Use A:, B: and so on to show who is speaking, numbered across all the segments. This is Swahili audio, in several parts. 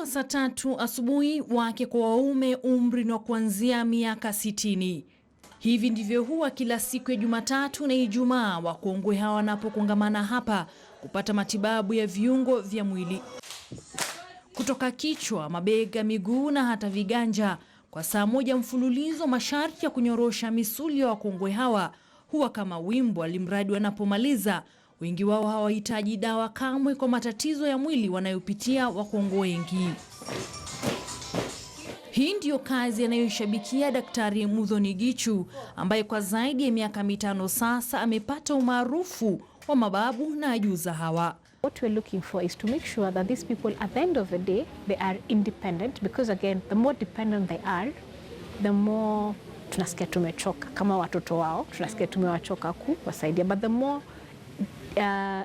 A: wa saa 3 asubuhi wake kwa waume umri wa kuanzia miaka 60. Hivi ndivyo huwa kila siku ya Jumatatu na Ijumaa wakongwe hawa wanapokongamana hapa kupata matibabu ya viungo vya mwili. Kutoka kichwa, mabega, miguu na hata viganja. Kwa saa moja mfululizo, masharti ya kunyorosha misuli ya wakongwe hawa huwa kama wimbo, alimradi wanapomaliza. Wengi wao hawahitaji dawa kamwe kwa matatizo ya mwili wanayopitia wakongwe wengi. Hii ndiyo kazi anayoishabikia Daktari Muthoni Gichu, ambaye kwa zaidi ya miaka 5 sasa amepata umaarufu wa mababu na ajuza hawa.
B: What we're looking for is to make sure that these people at the end of the day they are independent, because again the more dependent they are, the more tunasikia tumechoka kama watoto wao, tunasikia tumewachoka kuwasaidia, but the more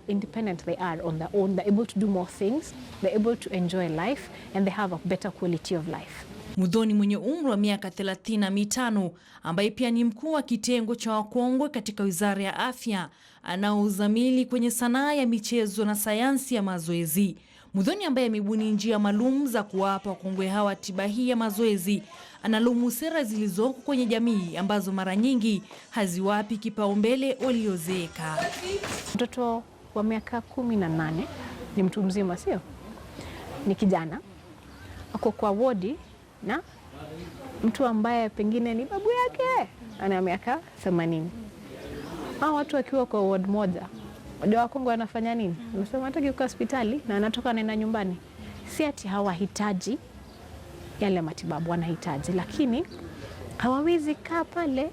B: independent they are on their own, they're able to do more things, they're able to enjoy life, and they have a better quality of life.
A: Muthoni mwenye umri wa miaka 35 ambaye pia ni mkuu wa kitengo cha wakongwe katika Wizara ya Afya, anaozamili kwenye sanaa ya michezo na sayansi ya mazoezi. Muthoni ambaye amebuni njia maalum za kuwapa wakongwe hawa tiba hii ya mazoezi, analaumu sera zilizoko kwenye jamii ambazo mara nyingi haziwapi kipaumbele waliozeeka.
B: Mtoto wa miaka 18 ni mtu mzima, sio? Ni kijana ako kwa wodi na mtu ambaye pengine ni babu yake ana miaka 80. Hao watu wakiwa kwa ward moja, wale wakongwe wanafanya nini? Wanasema hataki kwa hospitali na anatoka anaenda nyumbani. Si ati hawahitaji yale matibabu, wanahitaji, lakini hawawezi kaa pale.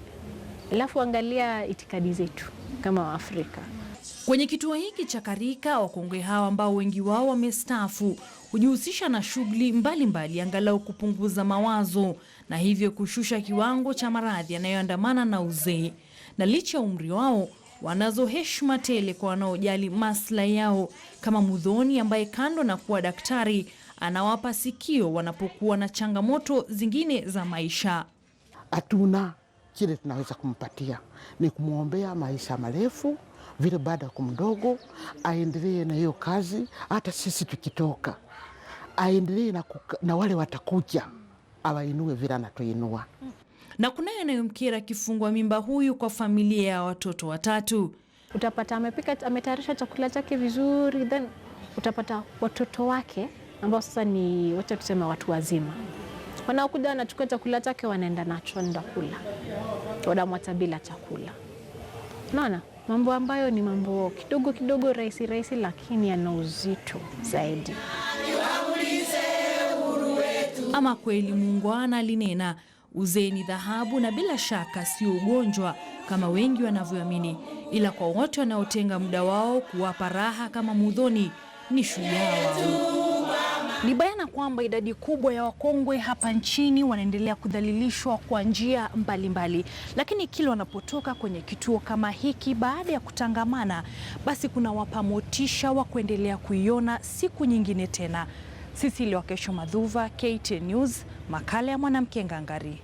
B: Alafu angalia itikadi zetu kama Waafrika.
A: Kwenye kituo hiki cha Karika, wakongwe hawa ambao wengi wao wamestaafu hujihusisha na shughuli mbalimbali angalau kupunguza mawazo na hivyo kushusha kiwango cha maradhi yanayoandamana na uzee. Na licha ya umri wao, wanazo heshima tele kwa wanaojali maslahi yao, kama Muthoni ambaye kando na kuwa daktari anawapa sikio wanapokuwa na changamoto zingine za maisha.
C: Hatuna kile tunaweza kumpatia, ni kumwombea maisha marefu, vile baada ya kumdogo aendelee na hiyo kazi, hata sisi tukitoka aendelee na wale watakuja awainue vile anatuinua.
A: Na kunaye anayomkera kifungwa mimba huyu kwa familia ya watoto 3.
B: Utapata ametayarisha chakula chake vizuri, then utapata watoto wake ambao sasa ni wacha tuseme watu wazima, wanaokuja wanachukua chakula chake wanaenda nacho ndio kula, wanamwacha bila chakula. Unaona, mambo ambayo ni mambo kidogo kidogo rahisi, lakini yana uzito zaidi.
A: Ama kweli muungwana alinena, uzee ni dhahabu na bila shaka sio ugonjwa kama wengi wanavyoamini, ila kwa wote wanaotenga muda wao kuwapa raha kama Muthoni ni shujaa wao. Ni bayana kwamba idadi kubwa ya wakongwe hapa nchini wanaendelea kudhalilishwa kwa njia mbalimbali, lakini kila wanapotoka kwenye kituo kama hiki baada ya kutangamana, basi kuna wapa motisha wa kuendelea kuiona siku nyingine tena. Sisi Wakesho Madhuva, KTN News, makala ya Mwanamke Ngangari.